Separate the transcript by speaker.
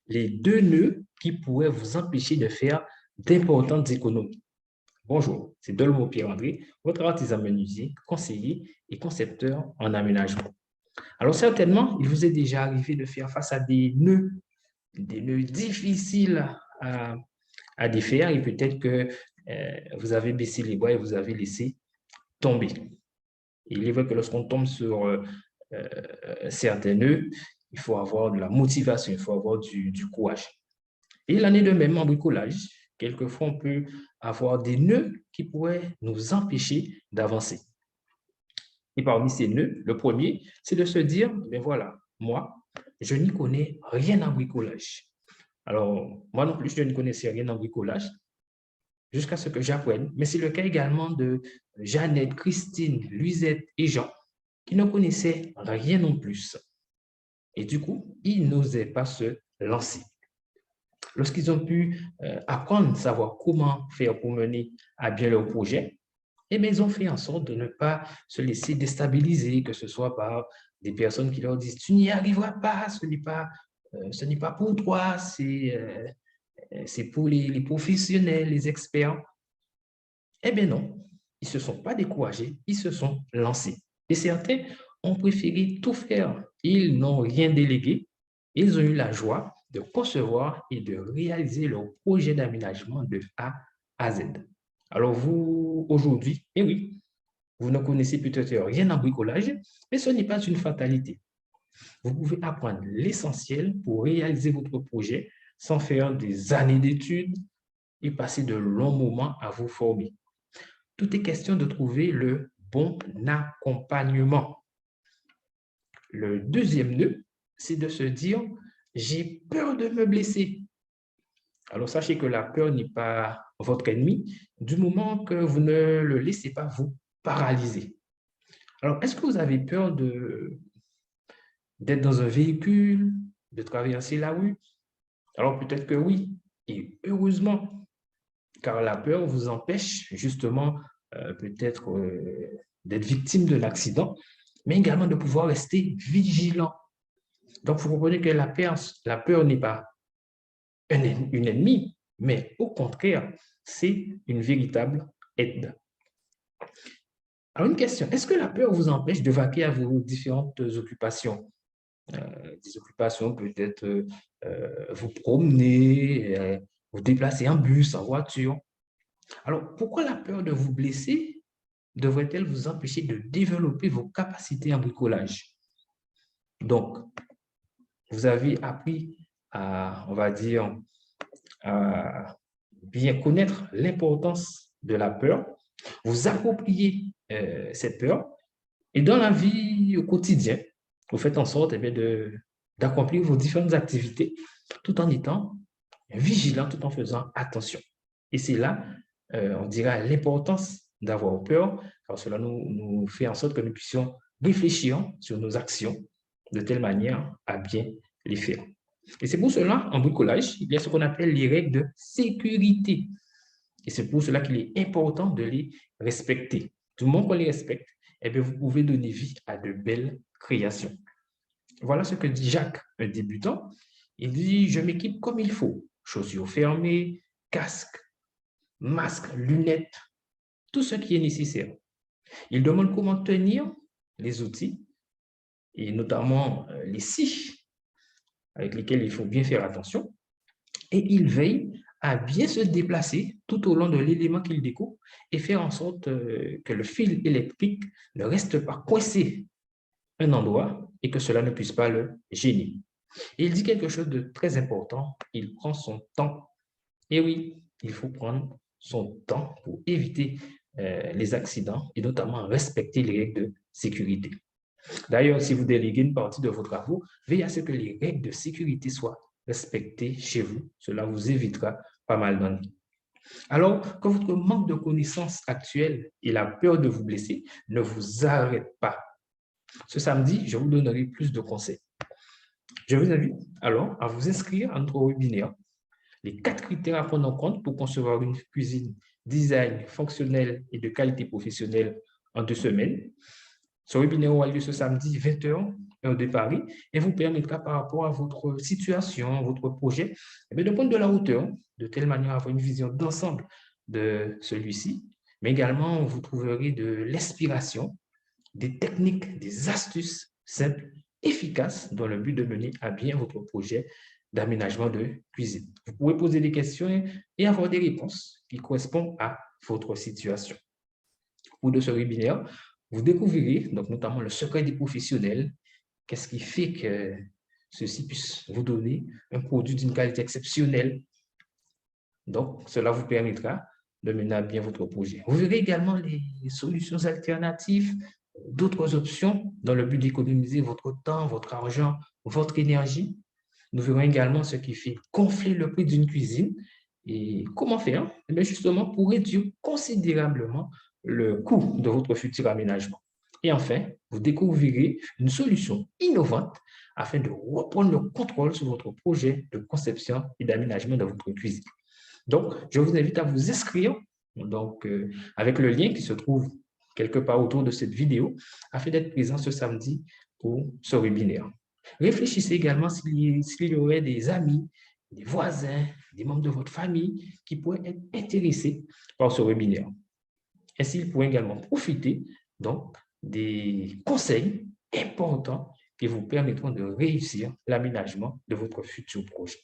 Speaker 1: les deux nœuds qui pourraient vous empêcher de faire d'importantes économies. Bonjour, c'est Dolmo Pierre-André, votre artisan menuisier, conseiller et concepteur en aménagement. Alors certainement, il vous est déjà arrivé de faire face à des nœuds difficiles à défaire et peut-être que vous avez baissé les bras et vous avez laissé tomber. Il est vrai que lorsqu'on tombe sur certains nœuds, il faut avoir de la motivation, il faut avoir du courage. Et il en est de même en bricolage. Quelquefois, on peut avoir des nœuds qui pourraient nous empêcher d'avancer. Et parmi ces nœuds, le premier, c'est de se dire, ben voilà, moi, je n'y connais rien en bricolage. Alors, moi non plus, je ne connaissais rien en bricolage jusqu'à ce que j'apprenne. Mais c'est le cas également de Jeannette, Christine, Luisette et Jean, qui ne connaissaient rien non plus. Et du coup, ils n'osaient pas se lancer. Lorsqu'ils ont pu apprendre, savoir comment faire pour mener à bien leur projet, eh bien, ils ont fait en sorte de ne pas se laisser déstabiliser, que ce soit par des personnes qui leur disent « tu n'y arriveras pas, ce n'est pas pour toi, c'est pour les professionnels, les experts ». Eh bien non, ils ne se sont pas découragés, ils se sont lancés. Et certains ont préféré tout faire. Ils n'ont rien délégué. Ils ont eu la joie de concevoir et de réaliser leur projet d'aménagement de A à Z. Alors vous, aujourd'hui, eh oui, vous ne connaissez peut-être rien en bricolage, mais ce n'est pas une fatalité. Vous pouvez apprendre l'essentiel pour réaliser votre projet sans faire des années d'études et passer de longs moments à vous former. Tout est question de trouver le bon accompagnement. Le deuxième nœud, c'est de se dire « j'ai peur de me blesser ». Alors, sachez que la peur n'est pas votre ennemi du moment que vous ne le laissez pas vous paralyser. Alors, est-ce que vous avez peur d'être dans un véhicule, de traverser la rue? Alors, peut-être que oui, et heureusement, car la peur vous empêche justement peut-être d'être victime de l'accident, mais également de pouvoir rester vigilant. Donc, vous comprenez que la peur n'est pas une ennemie, mais au contraire, c'est une véritable aide. Alors, une question, est-ce que la peur vous empêche de vaquer à vos différentes occupations? Des occupations peut-être vous promener, vous déplacer en bus, en voiture. Alors, pourquoi la peur de vous blesser devrait-elle vous empêcher de développer vos capacités en bricolage? Donc, vous avez appris à, on va dire, à bien connaître l'importance de la peur, vous appropriez cette peur, et dans la vie au quotidien, vous faites en sorte d'accomplir vos différentes activités tout en étant vigilant, tout en faisant attention. Et c'est là, on dira, l'importance d'avoir peur, car cela nous fait en sorte que nous puissions réfléchir sur nos actions de telle manière à bien les faire. Et c'est pour cela, en bricolage, il y a ce qu'on appelle les règles de sécurité. Et c'est pour cela qu'il est important de les respecter. Du moment qu'on les respecte, eh bien, vous pouvez donner vie à de belles créations. Voilà ce que dit Jacques, un débutant. Il dit, je m'équipe comme il faut. Chaussures fermées, casque, masque, lunettes, tout ce qui est nécessaire. Il demande comment tenir les outils, et notamment les scies, avec lesquels il faut bien faire attention. Et il veille à bien se déplacer tout au long de l'élément qu'il découpe et faire en sorte que le fil électrique ne reste pas coincé à un endroit et que cela ne puisse pas le gêner. Et il dit quelque chose de très important, il prend son temps. Et oui, il faut prendre son temps pour éviter les accidents et notamment respecter les règles de sécurité. D'ailleurs, si vous déléguez une partie de vos travaux, veillez à ce que les règles de sécurité soient respectées chez vous. Cela vous évitera pas mal d'ennuis. Alors, que votre manque de connaissances actuelles et la peur de vous blesser ne vous arrêtent pas. Ce samedi, je vous donnerai plus de conseils. Je vous invite alors à vous inscrire à notre webinaire, les 4 critères à prendre en compte pour concevoir une cuisine design, fonctionnelle et de qualité professionnelle en 2 semaines. Ce webinaire aura lieu ce samedi 20h, heure de Paris, et vous permettra par rapport à votre situation, votre projet, de prendre de la hauteur, de telle manière à avoir une vision d'ensemble de celui-ci, mais également vous trouverez de l'inspiration, des techniques, des astuces simples, efficaces, dans le but de mener à bien votre projet d'aménagement de cuisine. Vous pourrez poser des questions et avoir des réponses qui correspondent à votre situation. Au cours de ce webinaire, vous découvrirez donc notamment le secret des professionnels, qu'est-ce qui fait que ceci puisse vous donner un produit d'une qualité exceptionnelle. Donc, cela vous permettra de mener à bien votre projet. Vous verrez également les solutions alternatives, d'autres options dans le but d'économiser votre temps, votre argent, votre énergie. Nous verrons également ce qui fait gonfler le prix d'une cuisine et comment faire, justement pour réduire considérablement le coût de votre futur aménagement. Et enfin, vous découvrirez une solution innovante afin de reprendre le contrôle sur votre projet de conception et d'aménagement de votre cuisine. Donc, je vous invite à vous inscrire donc, avec le lien qui se trouve quelque part autour de cette vidéo afin d'être présent ce samedi pour ce webinaire. Réfléchissez également s'il y aurait des amis, des voisins, des membres de votre famille qui pourraient être intéressés par ce webinaire. Ainsi, ils pourraient également profiter donc, des conseils importants qui vous permettront de réussir l'aménagement de votre futur projet.